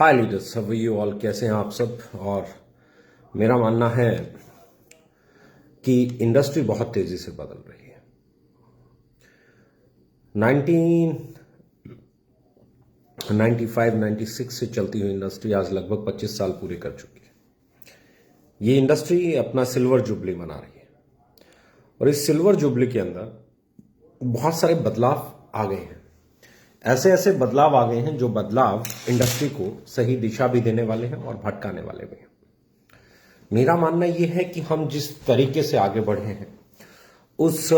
Hi leaders, how are you all? कैसे हैं आप सब? और मेरा मानना है कि इंडस्ट्री बहुत तेजी से बदल रही है। 1995-96 से चलती हुई इंडस्ट्री आज लगभग 25 साल पूरे कर चुकी है। ये इंडस्ट्री अपना सिल्वर जुबली मना रही है और इस सिल्वर जुबली के अंदर बहुत सारे बदलाव आ गए हैं। ऐसे ऐसे बदलाव आ गए हैं जो बदलाव इंडस्ट्री को सही दिशा भी देने वाले हैं और भटकाने वाले भी हैं। मेरा मानना यह है कि हम जिस तरीके से आगे बढ़े हैं उस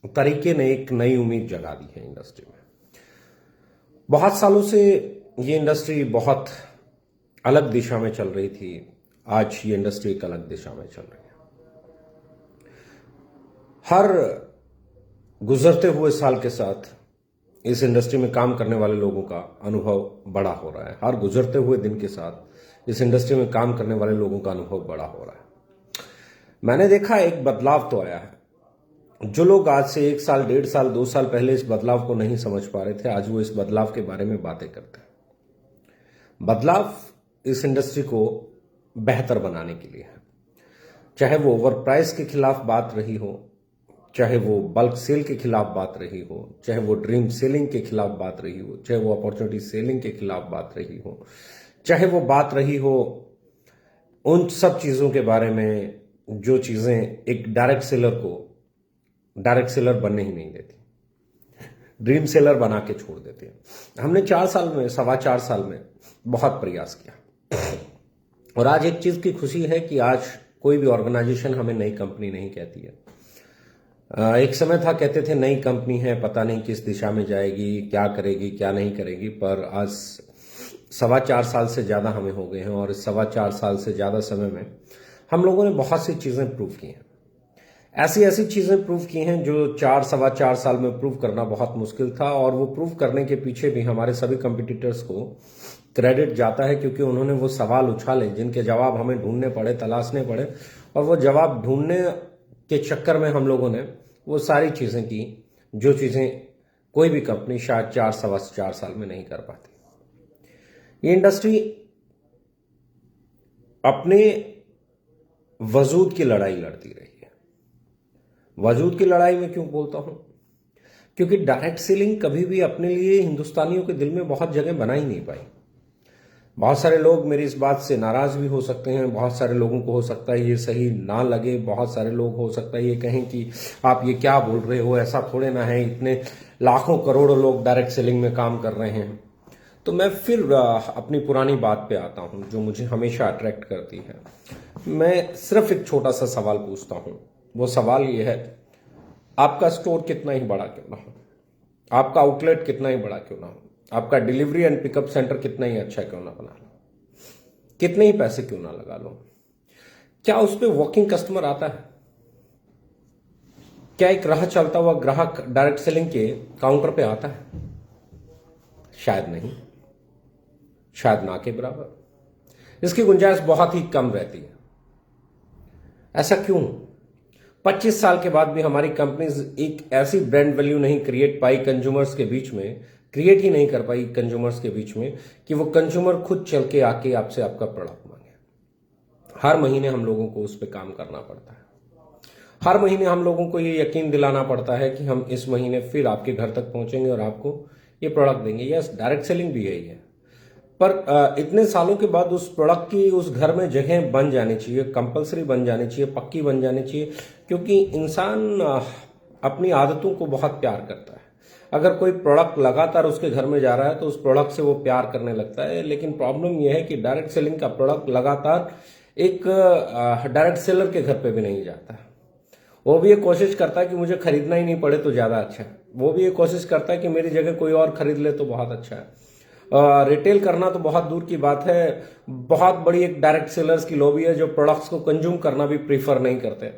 तरीके ने एक नई उम्मीद जगा दी है इंडस्ट्री में। बहुत सालों से ये इंडस्ट्री बहुत अलग दिशा में चल रही थी, आज ये इंडस्ट्री एक अलग दिशा में चल रही है। हर गुजरते हुए साल के साथ इस इंडस्ट्री में काम करने वाले लोगों का अनुभव बड़ा हो रहा है। हर गुजरते हुए दिन के साथ इस इंडस्ट्री में काम करने वाले लोगों का अनुभव बड़ा हो रहा है। मैंने देखा एक बदलाव तो आया है। जो लोग आज से 1 साल, 1.5 साल, 2 साल पहले इस बदलाव को नहीं समझ पा रहे थे, आज वो इस बदलाव के बारे में बातें करते हैं। बदलाव इस इंडस्ट्री को बेहतर बनाने के लिए है। चाहे वो ओवर प्राइस के खिलाफ बात रही हो, चाहे वो बल्क सेल के खिलाफ बात रही हो, चाहे वो ड्रीम सेलिंग के खिलाफ बात रही हो, चाहे वो अपॉर्चुनिटी सेलिंग के खिलाफ बात रही हो, चाहे वो बात रही हो उन सब चीजों के बारे में जो चीजें एक डायरेक्ट सेलर को डायरेक्ट सेलर बनने ही नहीं देती, ड्रीम सेलर बना के छोड़ देते हैं। हमने 4 साल में, 4.25 साल में बहुत प्रयास किया और आज एक चीज की खुशी है कि आज कोई भी ऑर्गेनाइजेशन हमें नई कंपनी नहीं कहती है। एक समय था कहते थे नई कंपनी है, पता नहीं किस दिशा में जाएगी, क्या करेगी, क्या नहीं करेगी, पर आज 4.25 साल से ज्यादा हमें हो गए हैं और इस 4.25 साल से ज्यादा समय में हम लोगों ने बहुत सी चीजें प्रूव की हैं। ऐसी ऐसी चीजें प्रूव की हैं जो 4-4.25 साल में प्रूव करना बहुत मुश्किल था और वो प्रूव करने के पीछे भी हमारे सभी कंपिटिटर्स को क्रेडिट जाता है, क्योंकि उन्होंने वो सवाल उछाले जिनके जवाब हमें ढूंढने पड़े, तलाशने पड़े, और वो जवाब ढूंढने के चक्कर में हम लोगों ने वो सारी चीजें की जो चीजें कोई भी कंपनी शायद 4-4.25 साल में नहीं कर पाती। ये इंडस्ट्री अपने वजूद की लड़ाई लड़ती रही है। वजूद की लड़ाई में क्यों बोलता हूं? क्योंकि डायरेक्ट सेलिंग कभी भी अपने लिए हिंदुस्तानियों के दिल में बहुत जगह बना ही नहीं पाई। बहुत सारे लोग मेरी इस बात से नाराज भी हो सकते हैं, बहुत सारे लोगों को हो सकता है ये सही ना लगे, बहुत सारे लोग हो सकता है ये कहें कि आप ये क्या बोल रहे हो, ऐसा थोड़े ना है, इतने लाखों करोड़ों लोग डायरेक्ट सेलिंग में काम कर रहे हैं। तो मैं फिर अपनी पुरानी बात पे आता हूं जो मुझे हमेशा अट्रैक्ट करती है। मैं सिर्फ एक छोटा सा सवाल पूछता हूं। वो सवाल ये है, आपका स्टोर कितना ही बड़ा क्यों ना हो, आपका आउटलेट कितना ही बड़ा क्यों ना हो, आपका डिलीवरी एंड पिकअप सेंटर कितना ही अच्छा क्यों ना बना लो, कितने ही पैसे क्यों ना लगा लो, क्या उस पर वॉकिंग कस्टमर आता है? क्या एक राह चलता हुआ ग्राहक डायरेक्ट सेलिंग के काउंटर पे आता है? शायद नहीं, शायद ना के बराबर। इसकी गुंजाइश बहुत ही कम रहती है। ऐसा क्यों? 25 साल के बाद भी हमारी कंपनीज एक ऐसी ब्रांड वैल्यू नहीं क्रिएट पाई कंज्यूमर्स के बीच में, क्रिएट ही नहीं कर पाई कंज्यूमर्स के बीच में कि वो कंज्यूमर खुद चल के आके आपसे आपका प्रोडक्ट मांगे। हर महीने हम लोगों को उस पर काम करना पड़ता है। हर महीने हम लोगों को ये यकीन दिलाना पड़ता है कि हम इस महीने फिर आपके घर तक पहुंचेंगे और आपको ये प्रोडक्ट देंगे। यस, डायरेक्ट सेलिंग भी यही है, पर इतने सालों के बाद उस प्रोडक्ट की उस घर में जगह बन जानी चाहिए, कंपलसरी बन जानी चाहिए, पक्की बन जानी चाहिए, क्योंकि इंसान अपनी आदतों को बहुत प्यार करता है। अगर कोई प्रोडक्ट लगातार उसके घर में जा रहा है तो उस प्रोडक्ट से वो प्यार करने लगता है। लेकिन प्रॉब्लम यह है कि डायरेक्ट सेलिंग का प्रोडक्ट लगातार एक डायरेक्ट सेलर के घर पे भी नहीं जाता है। वो भी ये कोशिश करता है कि मुझे खरीदना ही नहीं पड़े तो ज्यादा अच्छा है। वो भी ये कोशिश करता है कि मेरी जगह कोई और खरीद ले तो बहुत अच्छा है। रिटेल करना तो बहुत दूर की बात है। बहुत बड़ी एक डायरेक्ट सेलर्स की लॉबी है जो प्रोडक्ट्स को कंज्यूम करना भी प्रीफर नहीं करते।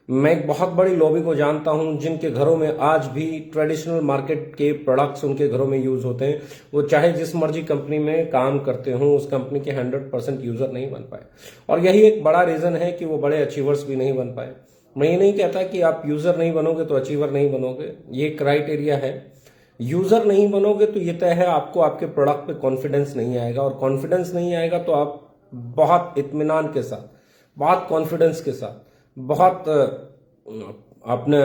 मैं एक बहुत बड़ी लॉबी को जानता हूं जिनके घरों में आज भी ट्रेडिशनल मार्केट के प्रोडक्ट्स उनके घरों में यूज होते हैं। वो चाहे जिस मर्जी कंपनी में काम करते हों, उस कंपनी के 100% यूजर नहीं बन पाए, और यही एक बड़ा रीजन है कि वो बड़े अचीवर्स भी नहीं बन पाए। मैं ये नहीं कहता कि आप यूजर नहीं बनोगे तो अचीवर नहीं बनोगे, ये क्राइटेरिया है, यूजर नहीं बनोगे तो ये तय है आपको आपके प्रोडक्ट पे कॉन्फिडेंस नहीं आएगा, और कॉन्फिडेंस नहीं आएगा तो आप बहुत इत्मीनान के साथ, बहुत कॉन्फिडेंस के साथ, बहुत अपने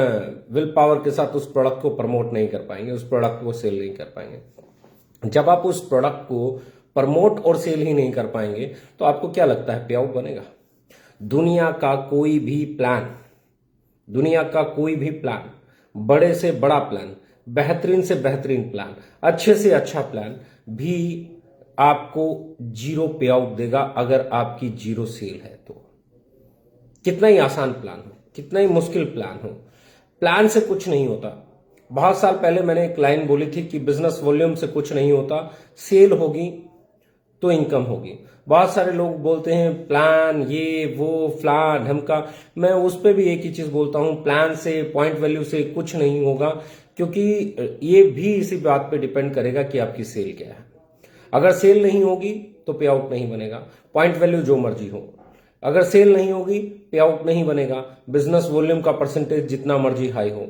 विल पावर के साथ उस प्रोडक्ट को प्रमोट नहीं कर पाएंगे, उस प्रोडक्ट को सेल नहीं कर पाएंगे। जब आप उस प्रोडक्ट को प्रमोट और सेल ही नहीं कर पाएंगे तो आपको क्या लगता है पे आउट बनेगा? दुनिया का कोई भी प्लान, दुनिया का कोई भी प्लान, बड़े से बड़ा प्लान, बेहतरीन से बेहतरीन प्लान, अच्छे से अच्छा प्लान भी आपको जीरो पे आउट देगा अगर आपकी जीरो सेल है तो। कितना ही आसान प्लान हो, कितना ही मुश्किल प्लान हो, प्लान से कुछ नहीं होता। बहुत साल पहले मैंने एक लाइन बोली थी कि बिजनेस वॉल्यूम से कुछ नहीं होता, सेल होगी तो इनकम होगी। बहुत सारे लोग बोलते हैं प्लान ये वो फलान ढमका, मैं उस पर भी एक ही चीज बोलता हूं, प्लान से पॉइंट वैल्यू से कुछ नहीं होगा, क्योंकि ये भी इसी बात पे डिपेंड करेगा कि आपकी सेल क्या है। अगर सेल नहीं होगी तो पे आउट नहीं बनेगा, पॉइंट वैल्यू जो मर्जी हो। अगर सेल नहीं होगी पे आउट नहीं बनेगा, बिजनेस वॉल्यूम का परसेंटेज जितना मर्जी हाई हो।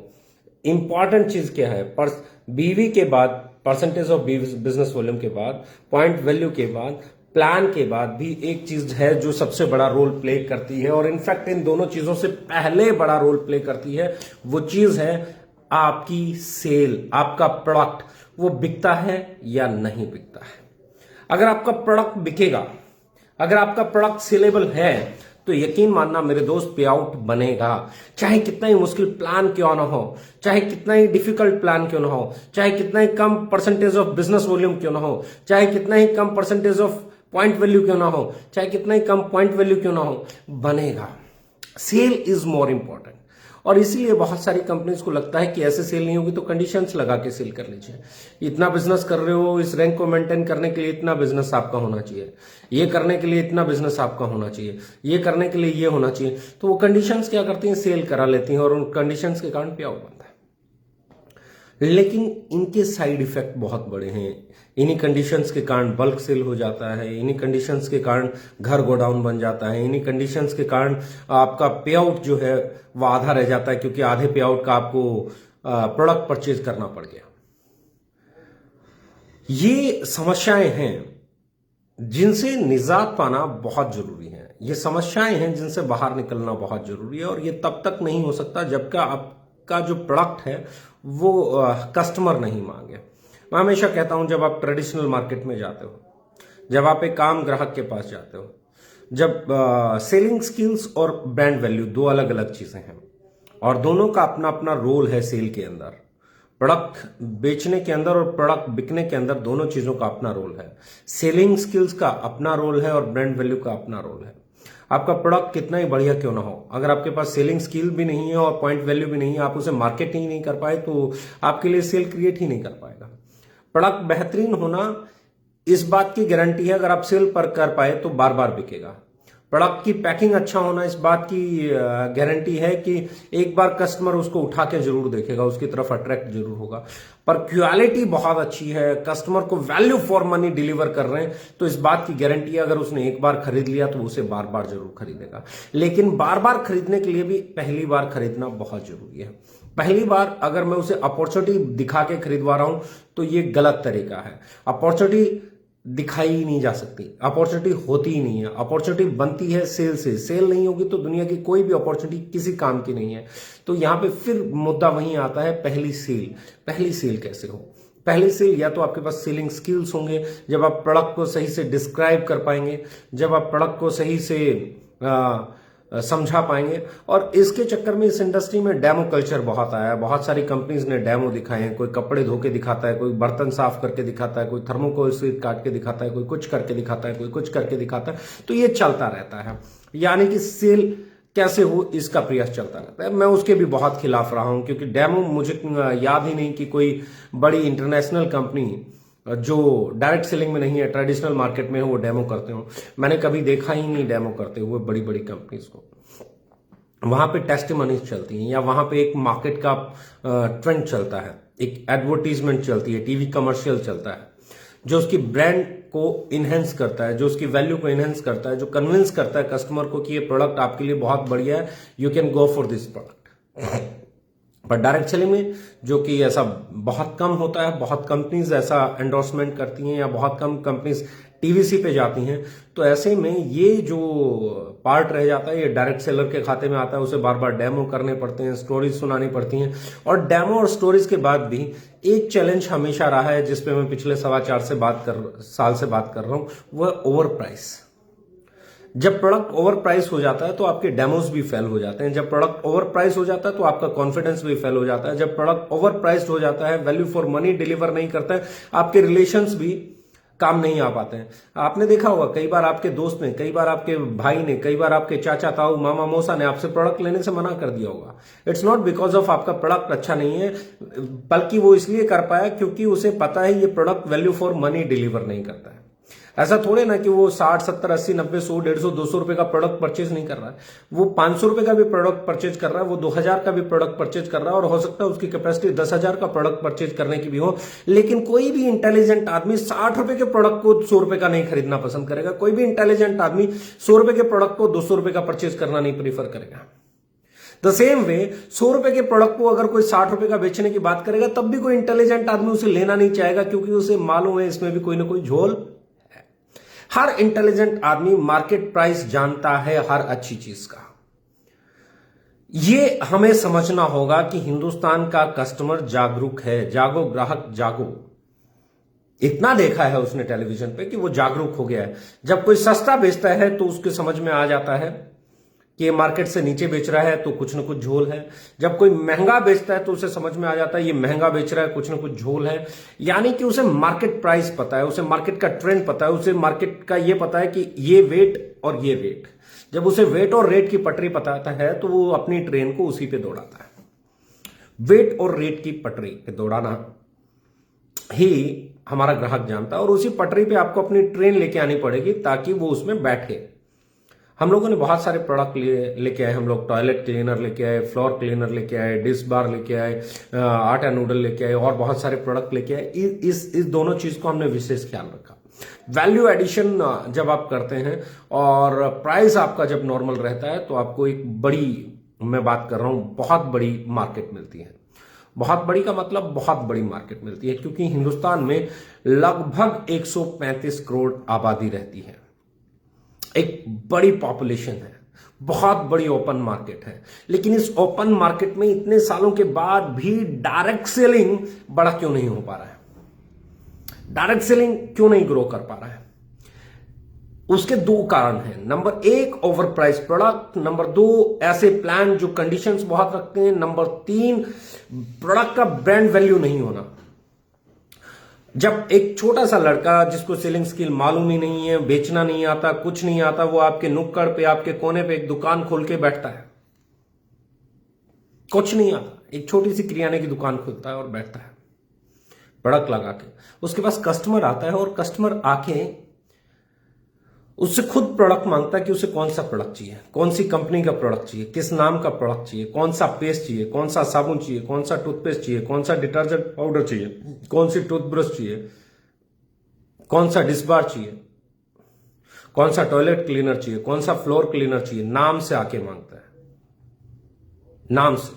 इंपॉर्टेंट चीज क्या है, बीवी के बाद, परसेंटेज ऑफ बिजनेस वॉल्यूम के बाद, पॉइंट वैल्यू के बाद, प्लान के बाद भी एक चीज है जो सबसे बड़ा रोल प्ले करती है, और इनफैक्ट इन दोनों चीजों से पहले बड़ा रोल प्ले करती है। वो चीज है आपकी सेल, आपका प्रोडक्ट वो बिकता है या नहीं बिकता है। अगर आपका प्रोडक्ट बिकेगा, अगर आपका प्रोडक्ट सेलेबल है तो यकीन मानना मेरे दोस्त पे आउट बनेगा। चाहे कितना ही मुश्किल प्लान क्यों ना हो, चाहे कितना ही डिफिकल्ट प्लान क्यों ना हो, चाहे कितना ही कम परसेंटेज ऑफ बिजनेस वॉल्यूम क्यों ना हो, चाहे कितना ही कम परसेंटेज ऑफ पॉइंट वैल्यू क्यों ना हो, चाहे कितना ही कम पॉइंट वैल्यू क्यों ना हो, बनेगा। Sale is more important. और इसीलिए बहुत सारी कंपनीज को लगता है कि ऐसे सेल नहीं होगी तो कंडीशंस लगा के सेल कर लीजिए। इतना बिजनेस कर रहे हो, इस रैंक को मेंटेन करने के लिए इतना बिजनेस आपका होना चाहिए, ये करने के लिए इतना बिजनेस आपका होना चाहिए, ये करने के लिए ये होना चाहिए। तो वो कंडीशंस क्या करती हैं, सेल करा लेती हैं, और उन कंडीशंस के कारण पे आउट बनता है। लेकिन इनके साइड इफेक्ट बहुत बड़े हैं। इन्हीं कंडीशंस के कारण बल्क सेल हो जाता है, इन्हीं कंडीशंस के कारण घर गोडाउन बन जाता है, इन्हीं कंडीशंस के कारण आपका पे आउट जो है वो आधा रह जाता है, क्योंकि आधे पे आउट का आपको प्रोडक्ट परचेज करना पड़ गया। ये समस्याएं हैं जिनसे निजात पाना बहुत जरूरी है। ये समस्याएं हैं जिनसे बाहर निकलना बहुत जरूरी है, और ये तब तक नहीं हो सकता जब आपका जो प्रोडक्ट है वो कस्टमर नहीं मांगे। मैं हमेशा कहता हूं, जब आप ट्रेडिशनल मार्केट में जाते हो, जब आप एक आम ग्राहक के पास जाते हो, जब सेलिंग स्किल्स और ब्रांड वैल्यू दो अलग अलग चीजें हैं, और दोनों का अपना अपना रोल है सेल के अंदर। प्रोडक्ट बेचने के अंदर और प्रोडक्ट बिकने के अंदर दोनों चीजों का अपना रोल है। सेलिंग स्किल्स का अपना रोल है और ब्रांड वैल्यू का अपना रोल है। आपका प्रोडक्ट कितना ही बढ़िया क्यों ना हो, अगर आपके पास सेलिंग स्किल भी नहीं है और पॉइंट वैल्यू भी नहीं है, आप उसे मार्केट ही नहीं कर पाए, तो आपके लिए सेल क्रिएट ही नहीं कर पाएगा। प्रोडक्ट बेहतरीन होना इस बात की गारंटी है, अगर आप सेल पर कर पाए तो बार बार बिकेगा। प्रोडक्ट की पैकिंग अच्छा होना इस बात की गारंटी है कि एक बार कस्टमर उसको उठा के जरूर देखेगा, उसकी तरफ अट्रैक्ट जरूर होगा। पर क्वालिटी बहुत अच्छी है, कस्टमर को वैल्यू फॉर मनी डिलीवर कर रहे हैं, तो इस बात की गारंटी है अगर उसने एक बार खरीद लिया तो उसे बार बार जरूर खरीदेगा। लेकिन बार बार खरीदने के लिए भी पहली बार खरीदना बहुत जरूरी है। पहली बार अगर मैं उसे अपॉर्चुनिटी दिखा के खरीदवा रहा हूं तो ये गलत तरीका है। अपॉर्चुनिटी दिखाई ही नहीं जा सकती, अपॉर्चुनिटी होती ही नहीं है। अपॉर्चुनिटी बनती है सेल से, सेल नहीं होगी तो दुनिया की कोई भी अपॉर्चुनिटी किसी काम की नहीं है। तो यहां पे फिर मुद्दा वहीं आता है, पहली सेल। पहली सेल कैसे हो? पहली सेल या तो आपके पास सेलिंग स्किल्स होंगे, जब आप प्रोडक्ट को सही से डिस्क्राइब कर पाएंगे, जब आप प्रोडक्ट को सही से समझा पाएंगे। और इसके चक्कर में इस इंडस्ट्री में डेमो कल्चर बहुत आया है। बहुत सारी कंपनीज ने डेमो दिखाए हैं, कोई कपड़े धो के दिखाता है, कोई बर्तन साफ करके दिखाता है, कोई थर्मोकोल से काट के दिखाता है, कोई कुछ करके दिखाता है, कोई कुछ करके दिखाता है। तो ये चलता रहता है, यानी कि सेल कैसे हो इसका प्रयास चलता रहता है। मैं उसके भी बहुत खिलाफ रहा हूं, क्योंकि डेमो मुझे याद ही नहीं कि कोई बड़ी इंटरनेशनल कंपनी जो डायरेक्ट सेलिंग में नहीं है, ट्रेडिशनल मार्केट में है, वो डेमो करते हो। मैंने कभी देखा ही नहीं डेमो करते हुए बड़ी बड़ी कंपनीज को। वहां पे टेस्टिमनीज चलती हैं, या वहां पे एक मार्केट का ट्रेंड चलता है, एक एडवर्टीजमेंट चलती है, टीवी कमर्शियल चलता है, जो उसकी ब्रांड को इनहेंस करता है, जो उसकी वैल्यू को इनहेंस करता है, जो कन्विंस करता है कस्टमर को कि ये प्रोडक्ट आपके लिए बहुत बढ़िया है, you can go for this product. पर डायरेक्ट सेलिंग में जो कि ऐसा बहुत कम होता है, बहुत कंपनीज ऐसा एंडोर्समेंट करती हैं या बहुत कम कंपनीज टीवीसी पे जाती हैं, तो ऐसे में ये जो पार्ट रह जाता है ये डायरेक्ट सेलर के खाते में आता है। उसे बार बार डेमो करने पड़ते हैं, स्टोरीज सुनानी पड़ती हैं, और डेमो और स्टोरीज के बाद भी एक चैलेंज हमेशा रहा है जिसपे मैं पिछले 4.25 साल से बात कर रहा हूं, वह ओवर प्राइस। जब प्रोडक्ट ओवर प्राइस हो जाता है तो आपके डेमोज भी फेल हो जाते हैं। जब प्रोडक्ट ओवर प्राइस हो जाता है तो आपका कॉन्फिडेंस भी फेल हो जाता है। जब प्रोडक्ट ओवर प्राइस्ड हो जाता है, वैल्यू फॉर मनी डिलीवर नहीं करता है, आपके रिलेशंस भी काम नहीं आ पाते हैं। आपने देखा होगा कई बार आपके दोस्त ने, कई बार आपके भाई ने, कई बार आपके चाचा ताऊ मामा मौसा ने आपसे प्रोडक्ट लेने से मना कर दिया होगा। इट्स नॉट बिकॉज ऑफ आपका प्रोडक्ट अच्छा नहीं है, बल्कि वो इसलिए कर पाया क्योंकि उसे पता है ये product value for money deliver नहीं करता है। ऐसा थोड़े ना कि वो 60, 70, 80, 90, 100, 150, 200 रुपए का प्रोडक्ट परचेज नहीं कर रहा है। वो 500 रुपए का भी प्रोडक्ट परचेज कर रहा है, वो 2000 का भी प्रोडक्ट परचेज कर रहा है, और हो सकता है उसकी कैपेसिटी 10,000 का प्रोडक्ट परचेज करने की भी हो। लेकिन कोई भी इंटेलिजेंट आदमी 60 रुपए के प्रोडक्ट को 100 रुपए का नहीं खरीदना पसंद करेगा। कोई भी इंटेलिजेंट आदमी 100 रुपए के प्रोडक्ट को 200 रुपए का परचेज करना नहीं प्रीफर करेगा। द सेम वे 100 रुपए के प्रोडक्ट को अगर कोई 60 रुपए का बेचने की बात करेगा तब भी कोई इंटेलिजेंट आदमी उसे लेना नहीं चाहेगा, क्योंकि उसे मालूम है इसमें भी कोई ना कोई झोल। हर इंटेलिजेंट आदमी मार्केट प्राइस जानता है हर अच्छी चीज का। यह हमें समझना होगा कि हिंदुस्तान का कस्टमर जागरूक है। जागो ग्राहक जागो, इतना देखा है उसने टेलीविजन पे कि वो जागरूक हो गया है। जब कोई सस्ता बेचता है तो उसके समझ में आ जाता है कि मार्केट से नीचे बेच रहा है तो कुछ ना कुछ झोल है। जब कोई महंगा बेचता है तो उसे समझ में आ जाता है ये महंगा बेच रहा है, कुछ ना कुछ झोल है। यानी कि उसे मार्केट प्राइस पता है, उसे मार्केट का ट्रेंड पता है, उसे मार्केट का ये पता है कि ये वेट और ये वेट। जब उसे वेट और रेट की पटरी पता है तो वो अपनी ट्रेन को उसी पे दौड़ाता है। वेट और रेट की पटरी पे दौड़ाना ही हमारा ग्राहक जानता है, और उसी पटरी पे आपको अपनी ट्रेन लेके आनी पड़ेगी ताकि वो उसमें बैठे। हम लोगों ने बहुत सारे प्रोडक्ट लेके आए। हम लोग टॉयलेट क्लीनर लेके आए, फ्लोर क्लीनर लेके आए, डिश बार लेके आए, आटा नूडल लेके आए, और बहुत सारे प्रोडक्ट लेके आए। इस दोनों चीज को हमने विशेष ख्याल रखा। वैल्यू एडिशन जब आप करते हैं और प्राइस आपका जब नॉर्मल रहता है तो आपको एक बड़ी, मैं बात कर रहा हूं, बहुत बड़ी मार्केट मिलती है। बहुत बड़ी का मतलब बहुत बड़ी मार्केट मिलती है, क्योंकि हिंदुस्तान में लगभग 135 करोड़ आबादी रहती है। एक बड़ी पॉपुलेशन है, बहुत बड़ी ओपन मार्केट है। लेकिन इस ओपन मार्केट में इतने सालों के बाद भी डायरेक्ट सेलिंग बड़ा क्यों नहीं हो पा रहा है? डायरेक्ट सेलिंग क्यों नहीं ग्रो कर पा रहा है? उसके दो कारण हैं। Number 1, over price product. Number 2, ऐसे प्लान जो कंडीशंस बहुत रखते हैं। नंबर 3, प्रोडक्ट का ब्रांड वैल्यू नहीं होना। जब एक छोटा सा लड़का जिसको सेलिंग स्किल मालूम ही नहीं है, बेचना नहीं आता, कुछ नहीं आता, वो आपके नुक्कड़ पे, आपके कोने पे एक दुकान खोल के बैठता है, कुछ नहीं आता, एक छोटी सी किराने की दुकान खोलता है और बैठता है प्रोडक्ट लगा के। उसके पास कस्टमर आता है और कस्टमर आके उससे खुद प्रोडक्ट मांगता है कि उसे कौन सा प्रोडक्ट चाहिए, कौन सी कंपनी का प्रोडक्ट चाहिए, किस नाम का प्रोडक्ट चाहिए, कौन सा पेस्ट चाहिए, कौन सा साबुन चाहिए, कौन सा टूथपेस्ट चाहिए, कौन सा डिटर्जेंट पाउडर चाहिए, कौन सी टूथब्रश चाहिए, कौन सा डिश बार चाहिए, कौन सा टॉयलेट क्लीनर चाहिए, कौन सा फ्लोर क्लीनर चाहिए। नाम से आके मांगता है, नाम से।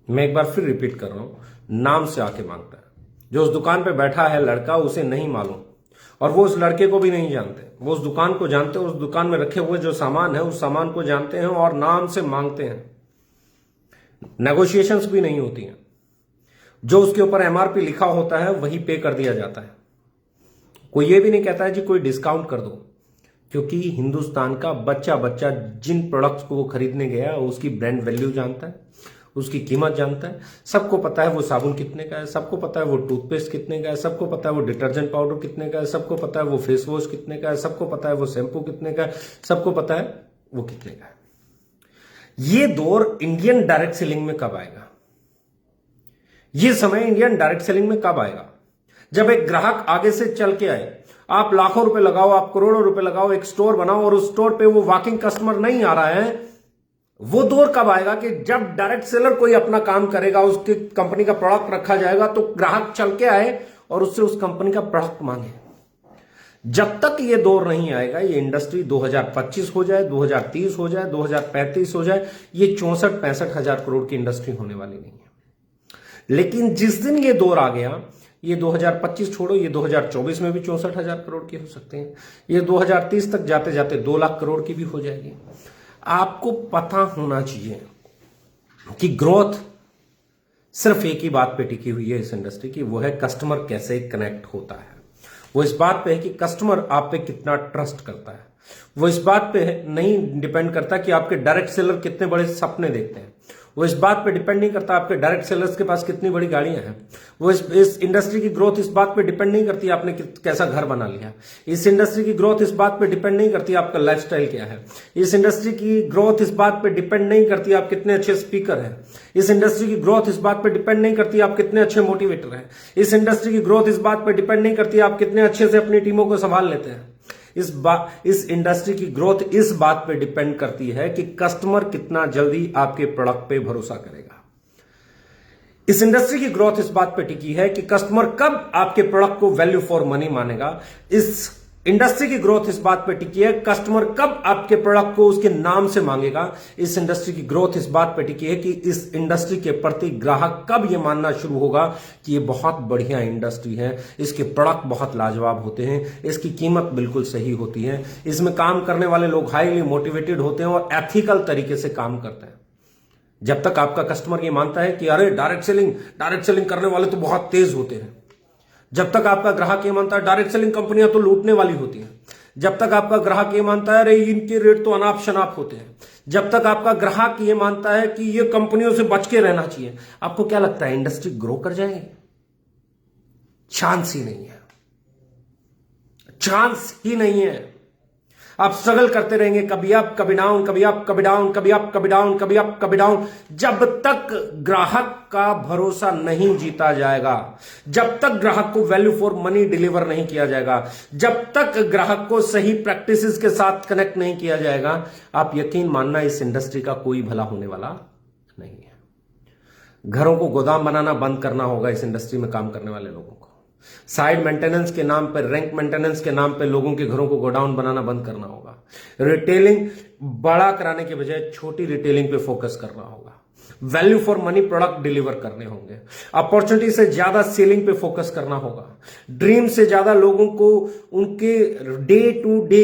मैं एक बार फिर रिपीट कर रहा हूं, नाम से आके मांगता है। जो उस दुकान पे बैठा है लड़का, उसे नहीं मालूम, और वो उस लड़के को भी नहीं जानते। वो उस दुकान को जानते हैं, उस दुकान में रखे हुए जो सामान है उस सामान को जानते हैं और नाम से मांगते हैं। नेगोशिएशंस भी नहीं होती हैं। जो उसके ऊपर एमआरपी लिखा होता है वही पे कर दिया जाता है। कोई ये भी नहीं कहता है जी कोई डिस्काउंट कर दो, क्योंकि हिंदुस्तान का बच्चा बच्चा जिन प्रोडक्ट्स को वो खरीदने गया उसकी ब्रांड वैल्यू जानता है, उसकी कीमत जानता है। सबको पता है वो साबुन कितने का है, सबको पता है वो टूथपेस्ट कितने का है, सबको पता है वो डिटर्जेंट पाउडर कितने का है, सबको पता है वो फेस वॉश कितने का है, सबको पता है वो शैम्पू कितने का है, सबको पता है वो कितने का है। ये दौर इंडियन डायरेक्ट सेलिंग में कब आएगा? ये समय इंडियन डायरेक्ट सेलिंग में कब आएगा? जब एक ग्राहक आगे से चल के आए, आप लाखों रुपए लगाओ, आप करोड़ों रुपए लगाओ, एक स्टोर बनाओ और उस स्टोर पे वो वॉकिंग कस्टमर नहीं आ रहा है। वो दौर कब आएगा कि जब डायरेक्ट सेलर कोई अपना काम करेगा, उसकी कंपनी का प्रोडक्ट रखा जाएगा तो ग्राहक चल के आए और उससे उस कंपनी का प्रोडक्ट मांगे। जब तक ये दौर नहीं आएगा, ये इंडस्ट्री 2025 हो जाए, 2030 हो जाए, 2035 हो जाए, ये 64-65 हजार करोड़ की इंडस्ट्री होने वाली नहीं है। लेकिन जिस दिन ये दौर आ गया, ये 2025 छोड़ो, ये 2024 में भी 64 हजार करोड़ की हो सकते हैं, ये 2030 तक जाते जाते 2 लाख करोड़ की भी हो जाएगी। आपको पता होना चाहिए कि ग्रोथ सिर्फ एक ही बात पे टिकी हुई है इस इंडस्ट्री की, वो है कस्टमर कैसे कनेक्ट होता है। वो इस बात पे है कि कस्टमर आप पे कितना ट्रस्ट करता है। वो इस बात पे नहीं डिपेंड करता कि आपके डायरेक्ट सेलर कितने बड़े सपने देखते हैं। वो इस बात पे डिपेंड नहीं करता आपके डायरेक्ट सेलर्स के पास कितनी बड़ी गाड़ियां हैं। वो इस इंडस्ट्री की ग्रोथ इस बात पे डिपेंड नहीं करती आपने कैसा घर बना लिया। इस इंडस्ट्री की ग्रोथ इस बात पे डिपेंड नहीं करती आपका लाइफस्टाइल क्या है। इस इंडस्ट्री की ग्रोथ इस बात पे डिपेंड नहीं करती आप कितने अच्छे स्पीकर हैं। इस इंडस्ट्री की ग्रोथ इस बात पे डिपेंड नहीं करती आप कितने अच्छे मोटिवेटर हैं। इस इंडस्ट्री की ग्रोथ इस बात पे डिपेंड नहीं करती आप कितने अच्छे से अपनी टीमों को संभाल लेते हैं। इस इंडस्ट्री की ग्रोथ इस बात पे डिपेंड करती है कि कस्टमर कितना जल्दी आपके प्रोडक्ट पे भरोसा करेगा। इस इंडस्ट्री की ग्रोथ इस बात पे टिकी है कि कस्टमर कब आपके प्रोडक्ट को वैल्यू फॉर मनी मानेगा। इस इंडस्ट्री की ग्रोथ इस बात पे टिकी है कस्टमर कब आपके प्रोडक्ट को उसके नाम से मांगेगा। इस इंडस्ट्री की ग्रोथ इस बात पे टिकी है कि इस इंडस्ट्री के प्रति ग्राहक कब ये मानना शुरू होगा कि ये बहुत बढ़िया इंडस्ट्री है, इसके प्रोडक्ट बहुत लाजवाब होते हैं, इसकी कीमत बिल्कुल सही होती है, इसमें काम करने वाले लोग हाईली मोटिवेटेड होते हैं और एथिकल तरीके से काम करते हैं। जब तक आपका कस्टमर ये मानता है कि अरे डायरेक्ट सेलिंग करने वाले तो बहुत तेज होते हैं, जब तक आपका ग्राहक ये मानता है डायरेक्ट सेलिंग कंपनियां तो लूटने वाली होती हैं, जब तक आपका ग्राहक ये मानता है अरे इनके रेट तो अनाप शनाप होते हैं, जब तक आपका ग्राहक ये मानता है कि ये कंपनियों से बच के रहना चाहिए, आपको क्या लगता है इंडस्ट्री ग्रो कर जाएगी? चांस ही नहीं है, चांस ही नहीं है। आप स्ट्रगल करते रहेंगे, कभी अप कभी डाउन, कभी अप कभी डाउन, कभी अप कभी डाउन, कभी अप कभी डाउन, जब तक ग्राहक का भरोसा नहीं जीता जाएगा, जब तक ग्राहक को वैल्यू फॉर मनी डिलीवर नहीं किया जाएगा, जब तक ग्राहक को सही प्रैक्टिसेस के साथ कनेक्ट नहीं किया जाएगा, आप यकीन मानना इस इंडस्ट्री का कोई भला होने वाला नहीं है। घरों को गोदाम बनाना बंद करना होगा इस इंडस्ट्री में काम करने वाले लोगों को। साइड मेंटेनेंस के नाम पर, रैंक मेंटेनेंस के नाम पर लोगों के घरों को गोडाउन बनाना बंद करना होगा। रिटेलिंग बड़ा कराने के बजाय छोटी रिटेलिंग पे फोकस करना होगा। Value for money product deliver करने होंगे। अपॉर्चुनिटी से ज्यादा सेलिंग पे फोकस करना होगा। ड्रीम से ज्यादा लोगों को उनके डे टू डे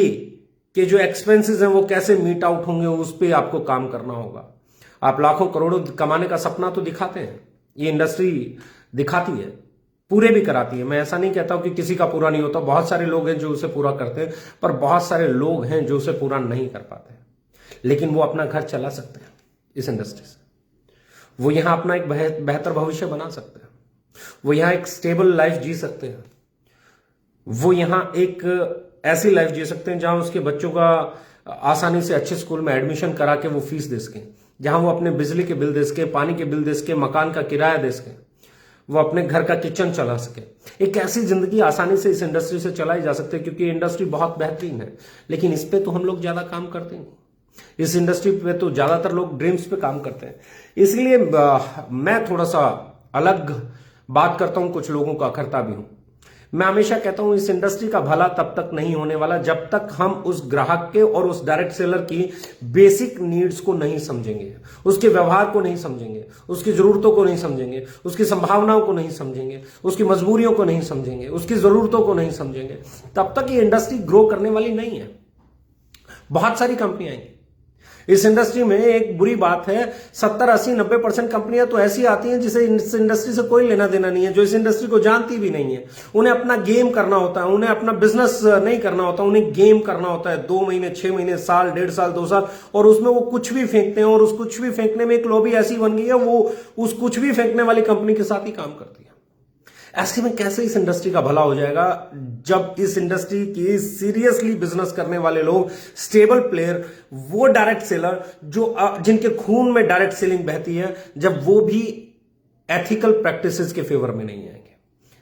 के जो एक्सपेंसेस हैं वो कैसे मीट आउट होंगे, उस पर आपको काम करना होगा। आप लाखों करोड़ों कमाने का सपना तो दिखाते हैं, ये इंडस्ट्री दिखाती है, पूरे भी कराती है। मैं ऐसा नहीं कहता हूं कि किसी का पूरा नहीं होता, बहुत सारे लोग हैं जो उसे पूरा करते हैं, पर बहुत सारे लोग हैं जो उसे पूरा नहीं कर पाते, लेकिन वो अपना घर चला सकते हैं इस इंडस्ट्री से। वो यहां अपना एक बेहतर भविष्य बना सकते हैं, वो यहां एक स्टेबल लाइफ जी सकते हैं, वो यहां एक ऐसी लाइफ जी सकते हैं जहां उसके बच्चों का आसानी से अच्छे स्कूल में एडमिशन करा के वो फीस दे सकें, जहां वो अपने बिजली के बिल दे सके, पानी के बिल दे सके, मकान का किराया दे सके, वो अपने घर का किचन चला सके। एक ऐसी जिंदगी आसानी से इस इंडस्ट्री से चलाई जा सकती है, क्योंकि इंडस्ट्री बहुत बेहतरीन है, लेकिन इस पे तो हम लोग ज्यादा काम करते हैं। इस इंडस्ट्री पे तो ज्यादातर लोग ड्रीम्स पे काम करते हैं। इसलिए मैं थोड़ा सा अलग बात करता हूं, कुछ लोगों का करता भी हूं। मैं हमेशा कहता हूं इस इंडस्ट्री का भला तब तक नहीं होने वाला जब तक हम उस ग्राहक के और उस डायरेक्ट सेलर की बेसिक नीड्स को नहीं समझेंगे, उसके व्यवहार को नहीं समझेंगे, उसकी जरूरतों को नहीं समझेंगे, उसकी संभावनाओं को नहीं समझेंगे, उसकी मजबूरियों को नहीं समझेंगे, उसकी जरूरतों को नहीं समझेंगे, तब तक ये इंडस्ट्री ग्रो करने वाली नहीं है। बहुत सारी कंपनियां आएंगी इस इंडस्ट्री में। एक बुरी बात है, 70, 80, 90% कंपनियां तो ऐसी आती हैं जिसे इस इंडस्ट्री से कोई लेना देना नहीं है, जो इस इंडस्ट्री को जानती भी नहीं है। उन्हें अपना गेम करना होता है, उन्हें अपना बिजनेस नहीं करना होता, उन्हें गेम करना होता है। 2 महीने, 6 महीने, साल, 1.5 साल, 2 साल, और उसमें वो कुछ भी फेंकते हैं, और उस कुछ भी फेंकने में एक लॉबी ऐसी बन गई है, वो उस कुछ भी फेंकने वाली कंपनी के साथ ही काम करती है। ऐसे में कैसे इस इंडस्ट्री का भला हो जाएगा जब इस इंडस्ट्री की सीरियसली बिजनेस करने वाले लोग, स्टेबल प्लेयर, वो डायरेक्ट सेलर जो जिनके खून में डायरेक्ट सेलिंग बहती है, जब वो भी एथिकल प्रैक्टिसेस के फेवर में नहीं आएंगे,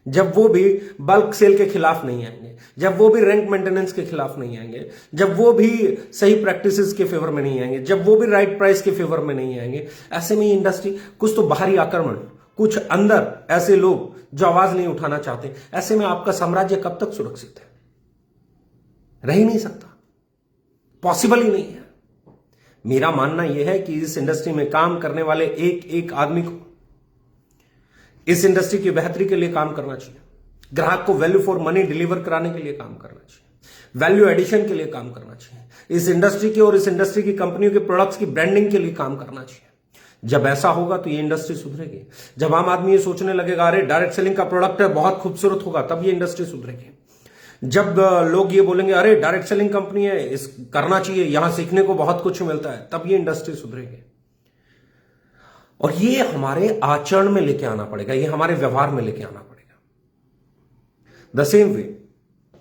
जब वो भी बल्क सेल के खिलाफ नहीं आएंगे, जब वो भी रैंक मेंटेनेंस के खिलाफ नहीं आएंगे, जब वो भी सही प्रैक्टिसेस के फेवर में नहीं आएंगे, जब वो भी राइट प्राइस के फेवर में नहीं आएंगे। ऐसे में इंडस्ट्री, कुछ तो बाहरी आक्रमण, कुछ अंदर ऐसे लोग जो आवाज नहीं उठाना चाहते, ऐसे में आपका साम्राज्य कब तक सुरक्षित है? रह ही नहीं सकता, पॉसिबल ही नहीं है। मेरा मानना यह है कि इस इंडस्ट्री में काम करने वाले एक एक आदमी को इस इंडस्ट्री की बेहतरी के लिए काम करना चाहिए, ग्राहक को वैल्यू फॉर मनी डिलीवर कराने के लिए काम करना चाहिए, वैल्यू एडिशन के लिए काम करना चाहिए, इस इंडस्ट्री की और इस इंडस्ट्री की कंपनियों के प्रोडक्ट्स की ब्रांडिंग के लिए काम करना चाहिए। जब ऐसा होगा तो ये इंडस्ट्री सुधरेगी। जब आम आदमी ये सोचने लगेगा अरे डायरेक्ट सेलिंग का प्रोडक्ट है बहुत खूबसूरत होगा, तब ये इंडस्ट्री सुधरेगी। जब लोग ये बोलेंगे अरे डायरेक्ट सेलिंग कंपनी है, इस करना चाहिए, यहां सीखने को बहुत कुछ मिलता है, तब ये इंडस्ट्री सुधरेगी। और ये हमारे आचरण में लेके आना पड़ेगा, ये हमारे व्यवहार में लेके आना पड़ेगा। द सेम वे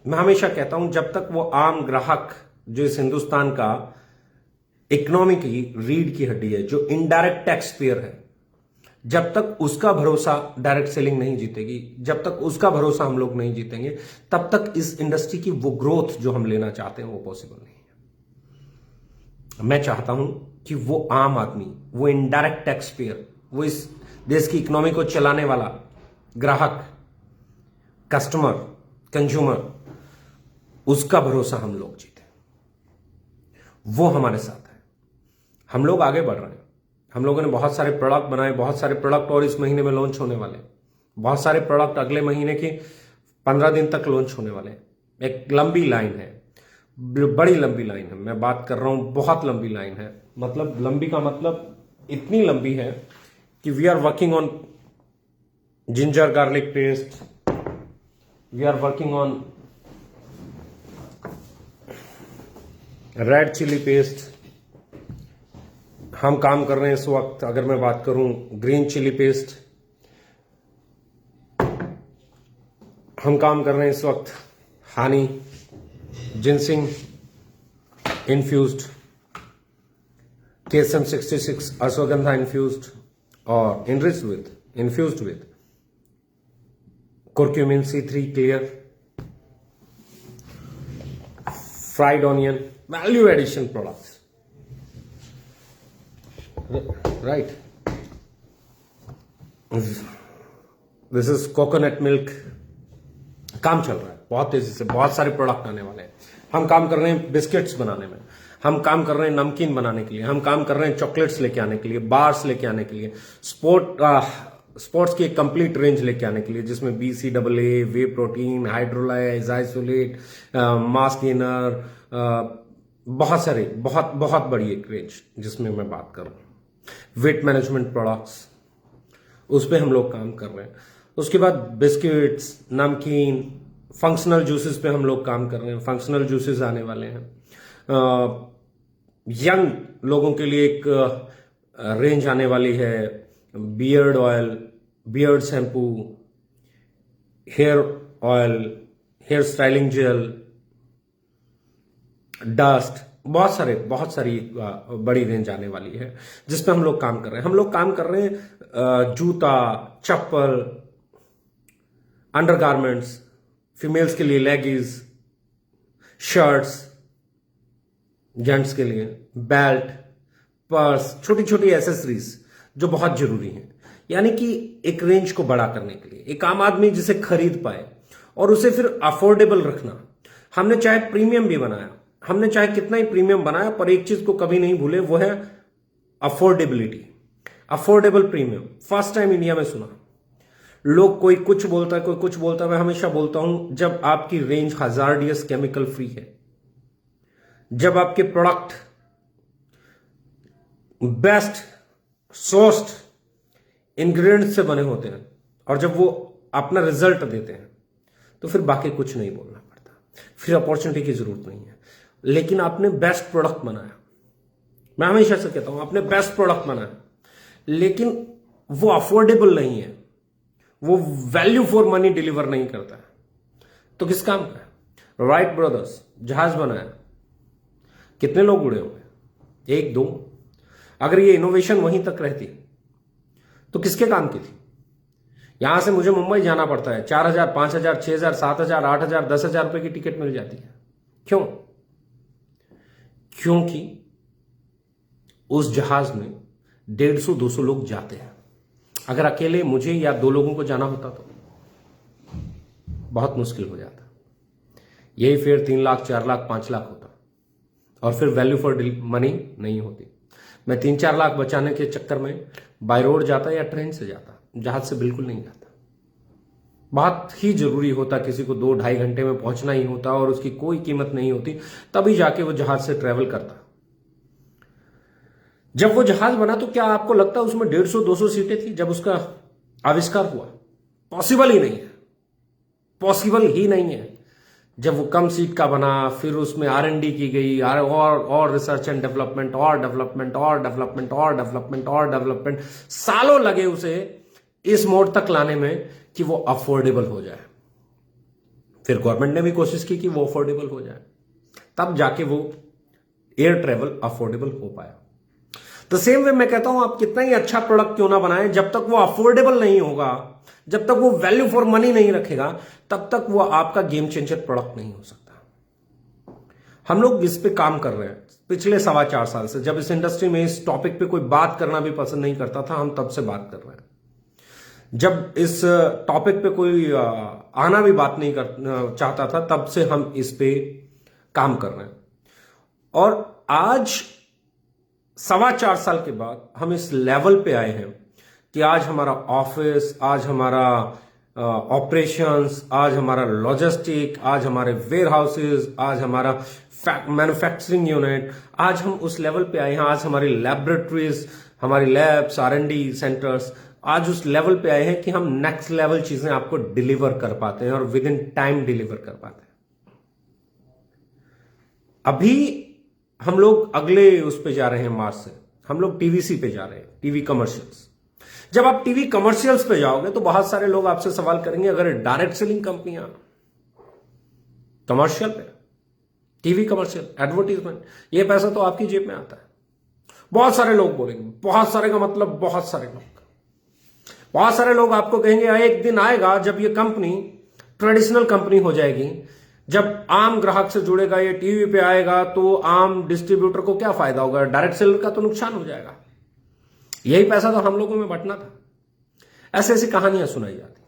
मैं हमेशा कहता हूं, जब तक वो आम ग्राहक जो इस हिंदुस्तान का इकोनॉमी की रीढ़ की हड्डी है, जो इनडायरेक्ट टैक्स पेयर है, जब तक उसका भरोसा डायरेक्ट सेलिंग नहीं जीतेगी, जब तक उसका भरोसा हम लोग नहीं जीतेंगे, तब तक इस इंडस्ट्री की वो ग्रोथ जो हम लेना चाहते हैं वो पॉसिबल नहीं है। मैं चाहता हूं कि वो आम आदमी, वो इनडायरेक्ट टैक्स पेयर, वो इस देश की इकोनॉमी को चलाने वाला ग्राहक, कस्टमर, कंज्यूमर, उसका भरोसा हम लोग जीते, वो हमारे साथ है। हम लोग आगे बढ़ रहे हैं। हम लोगों ने बहुत सारे प्रोडक्ट बनाए, बहुत सारे प्रोडक्ट और इस महीने में लॉन्च होने वाले, बहुत सारे प्रोडक्ट अगले महीने के 15 दिन तक लॉन्च होने वाले। एक लंबी लाइन है, बड़ी लंबी लाइन है। मैं बात कर रहा हूं बहुत लंबी लाइन है, मतलब लंबी का मतलब इतनी लंबी है कि we are working on ginger garlic paste, we are working on red chilli paste, हम काम कर रहे हैं इस वक्त, अगर मैं बात करूं ग्रीन चिली पेस्ट, हम काम कर रहे हैं इस वक्त honey, ginseng infused, KSM 66 ashwagandha infused और infused with curcumin C3 clear, fried onion, value addition products, right? This is coconut milk. काम चल रहा है बहुत तेजी से, बहुत सारे प्रोडक्ट आने वाले हैं। हम काम कर रहे हैं बिस्किट्स बनाने में, हम काम कर रहे हैं नमकीन बनाने के लिए, हम काम कर रहे हैं चॉकलेट्स लेके आने के लिए, बार्स लेके आने के लिए, स्पोर्ट्स की एक कंप्लीट रेंज लेके आने के लिए, जिसमें BCAA, whey protein, hydrolyse, isolate, mass gainer, बहुत सारे, बहुत बड़ी एक रेंज जिसमें मैं बात कर रहा हूं। वेट मैनेजमेंट प्रोडक्ट्स, उस पर हम लोग काम कर रहे हैं। उसके बाद बिस्किट्स, नमकीन, फंक्शनल जूसेस पे हम लोग काम कर रहे हैं। फंक्शनल जूसेस आने वाले हैं। यंग लोगों के लिए एक रेंज आने वाली है, beard oil, beard shampoo, hair oil, hair styling gel, dust, बहुत सारी बड़ी रेंज आने वाली है जिस पे हम लोग काम कर रहे हैं। हम लोग काम कर रहे हैं जूता, चप्पल, अंडरगारमेंट्स, फीमेल्स के लिए लेगिंग्स, शर्ट्स, जेंट्स के लिए बेल्ट, पर्स, छोटी छोटी एसेसरीज जो बहुत जरूरी हैं। यानी कि एक रेंज को बड़ा करने के लिए एक आम आदमी जिसे खरीद पाए और उसे फिर अफोर्डेबल रखना। हमने चाहे प्रीमियम भी बनाया, हमने चाहे कितना ही प्रीमियम बनाया, पर एक चीज को कभी नहीं भूले, वो है affordability, affordable premium. First time India में सुना। लोग कोई कुछ बोलता है, कोई कुछ बोलता है। मैं हमेशा बोलता हूं, जब आपकी रेंज हजार्डियस केमिकल फ्री है, जब आपके प्रोडक्ट बेस्ट सोर्स्ड इंग्रेडिएंट्स से बने होते हैं और जब वो अपना रिजल्ट देते हैं, तो फिर बाकी कुछ नहीं बोलना पड़ता, फिर अपॉर्चुनिटी की जरूरत नहीं है। लेकिन आपने बेस्ट प्रोडक्ट बनाया, मैं हमेशा से कहता हूं, आपने बेस्ट प्रोडक्ट बनाया, लेकिन वो अफोर्डेबल नहीं है, वो वैल्यू फॉर मनी डिलीवर नहीं करता है, तो किस काम का है? राइट ब्रदर्स जहाज बनाया, कितने लोग उड़े हुए? 1 2। अगर ये इनोवेशन वहीं तक रहती तो किसके काम की थी? यहां से मुझे मुंबई जाना पड़ता है, 4000, 5000, 6000, 7000, 8000, 10,000 रुपए की टिकट मिल जाती है। क्यों? क्योंकि उस जहाज में 150-200 लोग जाते हैं। अगर अकेले मुझे या 2 लोगों को जाना होता तो बहुत मुश्किल हो जाता। यही फेयर 3 लाख 4 लाख 5 लाख होता और फिर वैल्यू फॉर मनी नहीं होती। मैं 3-4 लाख बचाने के चक्कर में बाय रोड जाता या ट्रेन से जाता, जहाज से बिल्कुल नहीं जाता। बहुत ही जरूरी होता, किसी को 2-2.5 घंटे में पहुंचना ही होता और उसकी कोई कीमत नहीं होती, तभी जाके वो जहाज से ट्रेवल करता। जब वो जहाज बना तो क्या आपको लगता उसमें 150-200 सीटें थी जब उसका आविष्कार हुआ? पॉसिबल ही नहीं है, पॉसिबल ही नहीं है। जब वो कम सीट का बना, फिर उसमें R&D की गई, और रिसर्च एंड डेवलपमेंट और डेवलपमेंट और डेवलपमेंट और डेवलपमेंट और डेवलपमेंट, सालों लगे उसे इस मोड तक लाने में कि वो अफोर्डेबल हो जाए। फिर गवर्नमेंट ने भी कोशिश की कि वो अफोर्डेबल हो जाए, तब जाके वो एयर ट्रेवल अफोर्डेबल हो पाया। तो सेम वे मैं कहता हूं, आप कितना ही अच्छा प्रोडक्ट क्यों ना बनाएं, जब तक वो अफोर्डेबल नहीं होगा, जब तक वो वैल्यू फॉर मनी नहीं रखेगा, तब तक वो आपका गेम चेंजर प्रोडक्ट नहीं हो सकता। हम लोग इस पे काम कर रहे हैं पिछले 4.25 साल से। जब इस इंडस्ट्री में इस टॉपिक पे कोई बात करना भी पसंद नहीं करता था, हम तब से बात कर रहे हैं। जब इस टॉपिक पे कोई आना भी बात नहीं चाहता था, तब से हम इस पे काम कर रहे हैं। और आज 4.25 साल के बाद हम इस लेवल पे आए हैं कि आज हमारा ऑफिस, आज हमारा ऑपरेशंस, आज हमारा लॉजिस्टिक, आज हमारे वेयर हाउसेज, आज हमारा मैन्युफैक्चरिंग यूनिट, आज हम उस लेवल पे आए हैं। आज हमारी लैबोरेटरीज, हमारी लैब्स, R&D सेंटर्स आज उस लेवल पे आए हैं कि हम नेक्स्ट लेवल चीजें आपको डिलीवर कर पाते हैं और विद इन टाइम डिलीवर कर पाते हैं। अभी हम लोग अगले उस पे जा रहे हैं, मार्च से हम लोग TVC पे जा रहे हैं, टीवी कमर्शियल्स। जब आप टीवी कमर्शियल्स पे जाओगे तो बहुत सारे लोग आपसे सवाल करेंगे, अगर डायरेक्ट सेलिंग कंपनियां कमर्शियल पे, टीवी कमर्शियल, एडवर्टीजमेंट, ये पैसा तो आपकी जेब में आता है। बहुत सारे लोग बोलेंगे, बहुत सारे का मतलब बहुत सारे लोग, बहुत सारे लोग आपको कहेंगे एक दिन आएगा जब ये कंपनी ट्रेडिशनल कंपनी हो जाएगी, जब आम ग्राहक से जुड़ेगा, ये टीवी पे आएगा, तो आम डिस्ट्रीब्यूटर को क्या फायदा होगा, डायरेक्ट सेलर का तो नुकसान हो जाएगा। यही पैसा तो हम लोगों में बंटना था। ऐसी ऐसी कहानियां सुनाई जाती,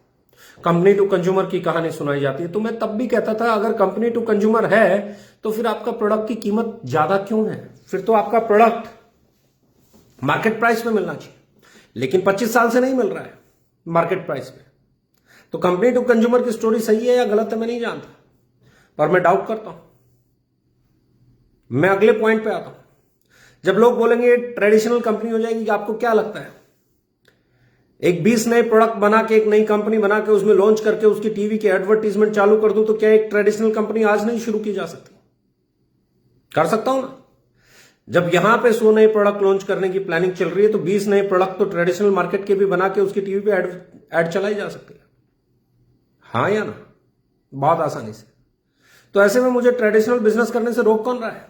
कंपनी टू कंज्यूमर की कहानी सुनाई जाती है। तो मैं तब भी कहता था, अगर कंपनी टू कंज्यूमर है तो फिर आपका प्रोडक्ट की कीमत ज्यादा क्यों है? फिर तो आपका प्रोडक्ट मार्केट प्राइस पे मिलना चाहिए, लेकिन 25 साल से नहीं मिल रहा है मार्केट प्राइस पे। तो कंपनी टू कंज्यूमर की स्टोरी सही है या गलत है मैं नहीं जानता, पर मैं डाउट करता हूं। मैं अगले पॉइंट पे आता हूं। जब लोग बोलेंगे ट्रेडिशनल कंपनी हो जाएगी, आपको क्या लगता है एक 20 नए प्रोडक्ट बना के, एक नई कंपनी बना के, उसमें लॉन्च करके उसकी टीवी के एडवर्टीजमेंट चालू कर दूं तो क्या एक ट्रेडिशनल कंपनी आज नहीं शुरू की जा सकती? कर सकता हूं ना। जब यहां पे 100 नए प्रोडक्ट लॉन्च करने की प्लानिंग चल रही है, तो 20 नए प्रोडक्ट तो ट्रेडिशनल मार्केट के भी बना के उसकी टीवी पे एड चलाई जा सकती है। हाँ या ना? बहुत आसानी से। तो ऐसे में मुझे ट्रेडिशनल बिजनेस करने से रोक कौन रहा है?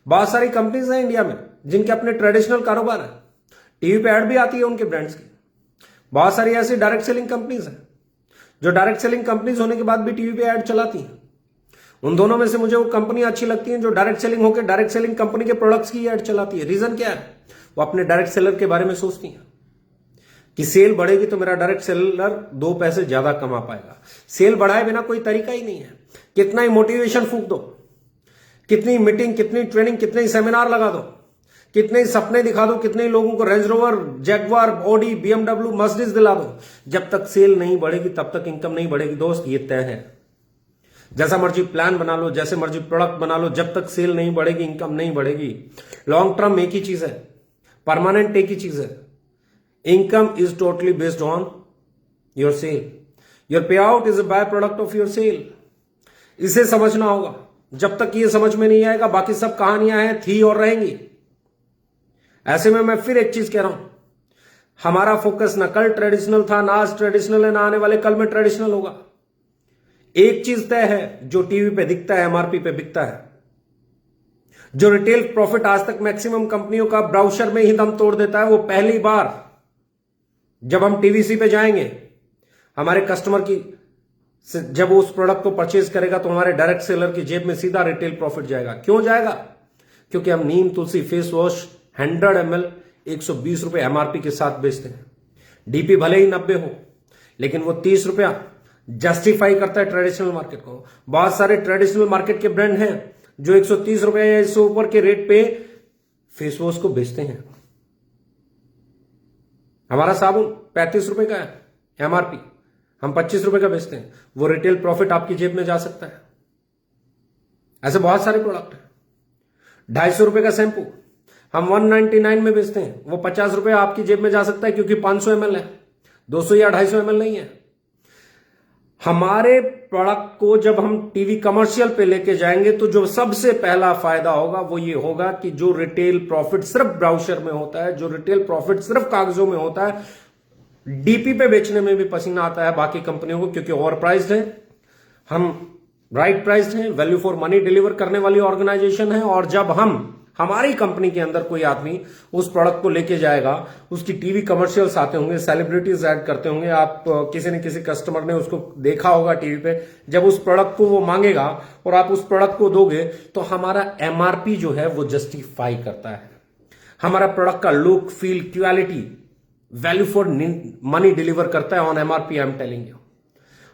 बहुत सारी कंपनीज हैं इंडिया में जिनके अपने ट्रेडिशनल कारोबार है, टीवी पे ऐड भी आती है उनके ब्रांड्स की। बहुत सारी ऐसी डायरेक्ट सेलिंग कंपनीज हैं जो डायरेक्ट सेलिंग कंपनीज होने के बाद भी टीवी पे ऐड चलाती हैं। उन दोनों में से मुझे वो कंपनी अच्छी लगती है जो डायरेक्ट सेलिंग होकर डायरेक्ट सेलिंग कंपनी के प्रोडक्ट्स की ऐड चलाती है। रीजन क्या है? वो अपने डायरेक्ट सेलर के बारे में सोचती हैं कि सेल बढ़ेगी तो मेरा डायरेक्ट सेलर 2 पैसे ज्यादा कमा पाएगा। सेल बढ़ाए बिना कोई तरीका ही नहीं है। कितना ही मोटिवेशन फूंक दो, कितनी मीटिंग, कितनी ट्रेनिंग, कितने ही सेमिनार लगा दो, कितने ही सपने दिखा दो, कितने ही लोगों को range rover, Jaguar, Audi, BMW, Mercedes दिला दो, जब तक सेल नहीं बढ़ेगी तब तक इनकम नहीं बढ़ेगी। दोस्त, ये तय है। जैसा मर्जी प्लान बना लो, जैसे मर्जी प्रोडक्ट बना लो, जब तक सेल नहीं बढ़ेगी इनकम नहीं बढ़ेगी। लॉन्ग टर्म एक ही चीज है, परमानेंट एक ही चीज है। Income is totally based on your sale. Your payout is a by product of your sale. इसे समझना होगा। जब तक ये समझ में नहीं आएगा, बाकी सब कहानियां हैं, थी और रहेंगी। ऐसे में मैं फिर एक चीज कह रहा हूं, हमारा फोकस ना कल ट्रेडिशनल था, ना आज ट्रेडिशनल है, ना आने वाले कल में ट्रेडिशनल होगा। एक चीज तय है, जो टीवी पे दिखता है, MRP पे बिकता है, जो रिटेल प्रॉफिट आज तक मैक्सिमम कंपनियों का ब्राउशर में ही दम तोड़ देता है, वो पहली बार जब हम TVC पे जाएंगे, हमारे कस्टमर की जब उस प्रोडक्ट को परचेज करेगा तो हमारे डायरेक्ट सेलर की जेब में सीधा रिटेल प्रॉफिट जाएगा। क्यों जाएगा? क्योंकि हम नीम तुलसी फेस वॉश 100 ml 120 रुपए MRP के साथ बेचते हैं। DP भले ही 90 हो, लेकिन वो 30 रुपया जस्टिफाई करता है ट्रेडिशनल मार्केट को। बहुत सारे ट्रेडिशनल मार्केट के ब्रांड हैं जो 130 रुपए या इससे ऊपर के रेट पे फेस वॉश को बेचते हैं। हमारा साबुन 35 रुपए का है एमआरपी, हम 25 रुपए का बेचते हैं, वो रिटेल प्रॉफिट आपकी जेब में जा सकता है। ऐसे बहुत सारे प्रोडक्ट हैं। 250 रुपए का शैंपू हम 199 में बेचते हैं, वो 50 रुपए आपकी जेब में जा सकता है क्योंकि 500 ml है, 200 या 250 ml नहीं है। हमारे प्रोडक्ट को जब हम टीवी कमर्शियल पे लेके जाएंगे तो जो सबसे पहला फायदा होगा वो ये होगा कि जो रिटेल प्रॉफिट सिर्फ ब्राउचर में होता है, जो रिटेल प्रॉफिट सिर्फ कागजों में होता है, डीपी पे बेचने में भी पसीना आता है बाकी कंपनियों को, क्योंकि ओवर प्राइस्ड है, हम राइट प्राइस्ड है, वैल्यू फॉर मनी डिलीवर करने वाली ऑर्गेनाइजेशन है। और जब हम हमारी कंपनी के अंदर कोई आदमी उस प्रोडक्ट को लेके जाएगा, उसकी टीवी कमर्शियल्स आते होंगे, सेलिब्रिटीज ऐड करते होंगे, आप किसी न किसी कस्टमर ने उसको देखा होगा टीवी पे, जब उस प्रोडक्ट को वो मांगेगा और आप उस प्रोडक्ट को दोगे तो हमारा एमआरपी जो है वो जस्टिफाई करता है। हमारा प्रोडक्ट का look, feel, quality, value for money deliver करता है on MRP. I am telling you,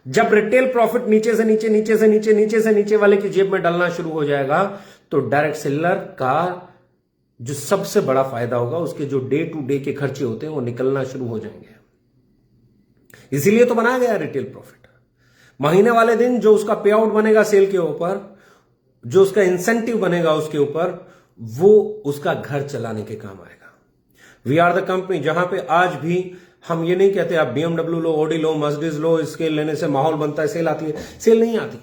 जब रिटेल प्रॉफिट नीचे से नीचे, नीचे से नीचे, नीचे से नीचे वाले की जेब में डलना शुरू हो जाएगा तो डायरेक्ट सेलर का जो सबसे बड़ा फायदा होगा, उसके जो डे टू डे के खर्चे होते हैं वो निकलना शुरू हो जाएंगे। इसीलिए तो बनाया गया रिटेल प्रॉफिट। महीने वाले दिन जो उसका पे आउट बनेगा सेल के ऊपर, जो उसका इंसेंटिव बनेगा उसके ऊपर, वो उसका घर चलाने के काम आएगा। वी आर द कंपनी जहां पे आज भी हम ये नहीं कहते आप BMW लो, ऑडी लो, मर्सिडीज लो, इसके लेने से माहौल बनता है, सेल आती है। सेल नहीं आती।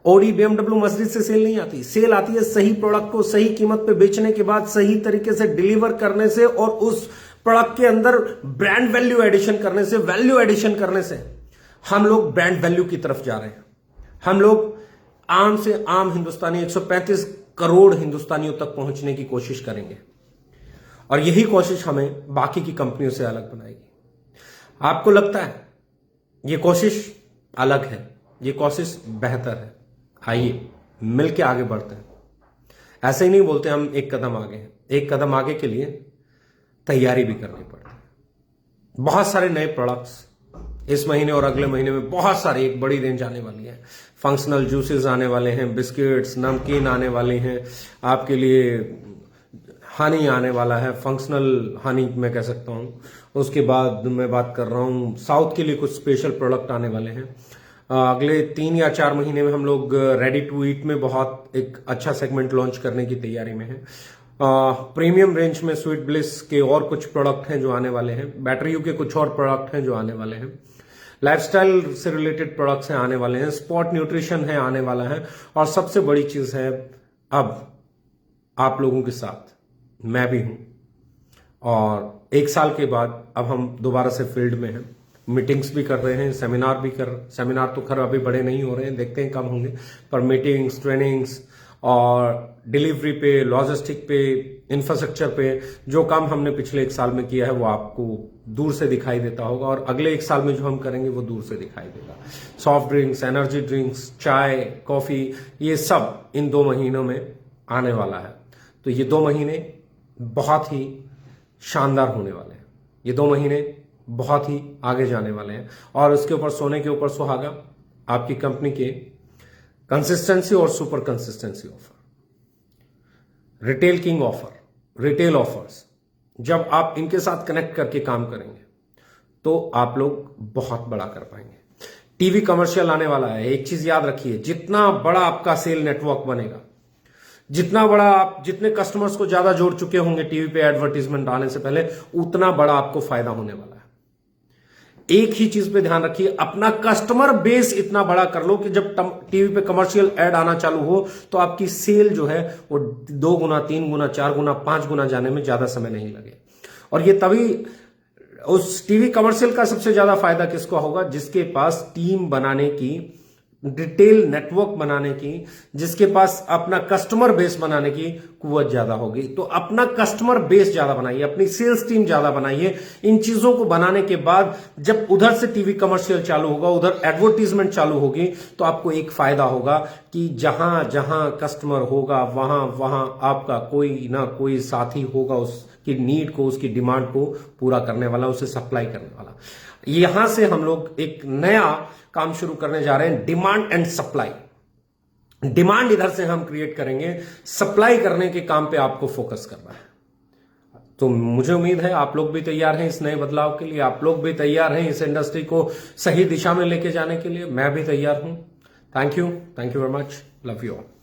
ऑडी, BMW, मर्सिडीज से सेल नहीं आती। सेल आती है सही प्रोडक्ट को सही कीमत पे बेचने के बाद, सही तरीके से डिलीवर करने से, और उस प्रोडक्ट के अंदर ब्रांड वैल्यू एडिशन करने से, वैल्यू एडिशन करने से। हम लोग ब्रांड वैल्यू की तरफ जा रहे हैं। हम लोग आम से आम हिंदुस्तानी 135 करोड़ हिंदुस्तानियों तक पहुंचने की कोशिश करेंगे, और यही कोशिश हमें बाकी की कंपनियों से अलग बनाएगी। आपको लगता है ये कोशिश अलग है, ये कोशिश बेहतर है, आइए मिलके आगे बढ़ते हैं। ऐसे ही नहीं बोलते हम एक कदम आगे हैं। एक कदम आगे के लिए तैयारी भी करनी पड़ती है। बहुत सारे नए प्रोडक्ट्स इस महीने और अगले महीने में, बहुत सारे, एक बड़ी रेंज आने वाली है। फंक्शनल जूसेस आने वाले हैं, बिस्किट्स, नमकीन आने वाले हैं, आपके लिए हनी आने वाला है, फंक्शनल हनी मैं कह सकता हूं। उसके बाद मैं बात कर रहा हूं साउथ के लिए कुछ स्पेशल प्रोडक्ट आने वाले हैं। अगले 3 या 4 महीने में हम लोग रेडी टू ईट में बहुत एक अच्छा सेगमेंट लॉन्च करने की तैयारी में है। प्रीमियम रेंज में स्वीट ब्लिस के और कुछ प्रोडक्ट हैं जो आने वाले हैं। बैटरी के कुछ और प्रोडक्ट हैं जो आने वाले हैं। लाइफस्टाइल से रिलेटेड प्रोडक्ट्स हैं आने वाले हैं। स्पोर्ट न्यूट्रिशन है आने वाला है। और सबसे बड़ी चीज है, अब आप लोगों के साथ मैं भी हूं, और 1 साल के बाद अब हम दोबारा से फील्ड में हैं। मीटिंग्स भी कर रहे हैं, सेमिनार तो खैर अभी बड़े नहीं हो रहे हैं, देखते हैं कब होंगे, पर मीटिंग्स, ट्रेनिंग्स और डिलीवरी पे, लॉजिस्टिक पे, इंफ्रास्ट्रक्चर पे जो काम हमने पिछले 1 साल में किया है वो आपको दूर से दिखाई देता होगा, और अगले 1 साल में जो हम करेंगे वो दूर से दिखाई देगा। सॉफ्ट ड्रिंक्स, एनर्जी ड्रिंक्स, चाय, कॉफी, ये सब इन 2 महीनों में आने वाला है। तो ये 2 महीने बहुत ही शानदार होने वाले हैं। ये 2 महीने बहुत ही आगे जाने वाले हैं, और उसके ऊपर सोने के ऊपर सुहागा आपकी कंपनी के कंसिस्टेंसी और super consistency offer, retail king offer, retail offers. जब आप इनके साथ कनेक्ट करके काम करेंगे तो आप लोग बहुत बड़ा कर पाएंगे। टीवी कमर्शियल आने वाला है। एक चीज याद रखिए, जितना बड़ा आपका सेल नेटवर्क बनेगा, जितना बड़ा आप, जितने कस्टमर्स को ज्यादा जोड़ चुके होंगे टीवी पे एडवर्टीजमेंट आने से पहले, उतना बड़ा आपको फायदा होने वाला है। एक ही चीज पे ध्यान रखिए, अपना कस्टमर बेस इतना बड़ा कर लो कि जब टीवी पे कमर्शियल एड आना चालू हो तो आपकी सेल जो है वो 2 गुना, 3 गुना, 4 गुना, 5 गुना जाने में ज्यादा समय नहीं लगे। और ये तभी उस टीवी कमर्शियल का सबसे ज्यादा फायदा किसको होगा? जिसके पास टीम बनाने की, डिटेल नेटवर्क बनाने की, जिसके पास अपना कस्टमर बेस बनाने की कुव्वत ज्यादा होगी। तो अपना कस्टमर बेस ज्यादा बनाइए, अपनी सेल्स टीम ज्यादा बनाइए। इन चीजों को बनाने के बाद जब उधर से टीवी कमर्शियल चालू होगा, उधर एडवर्टीजमेंट चालू होगी, तो आपको एक फायदा होगा कि जहां जहां कस्टमर होगा वहां वहां आपका कोई ना कोई साथी होगा उसकी नीड को, उसकी डिमांड को पूरा करने वाला, उसे सप्लाई करने वाला। यहां से हम लोग एक नया काम शुरू करने जा रहे हैं, डिमांड एंड सप्लाई। डिमांड इधर से हम क्रिएट करेंगे, सप्लाई करने के काम पे आपको फोकस करना है। तो मुझे उम्मीद है आप लोग भी तैयार हैं इस नए बदलाव के लिए, आप लोग भी तैयार हैं इस इंडस्ट्री को सही दिशा में लेके जाने के लिए। मैं भी तैयार हूं। Thank you very much, love you all.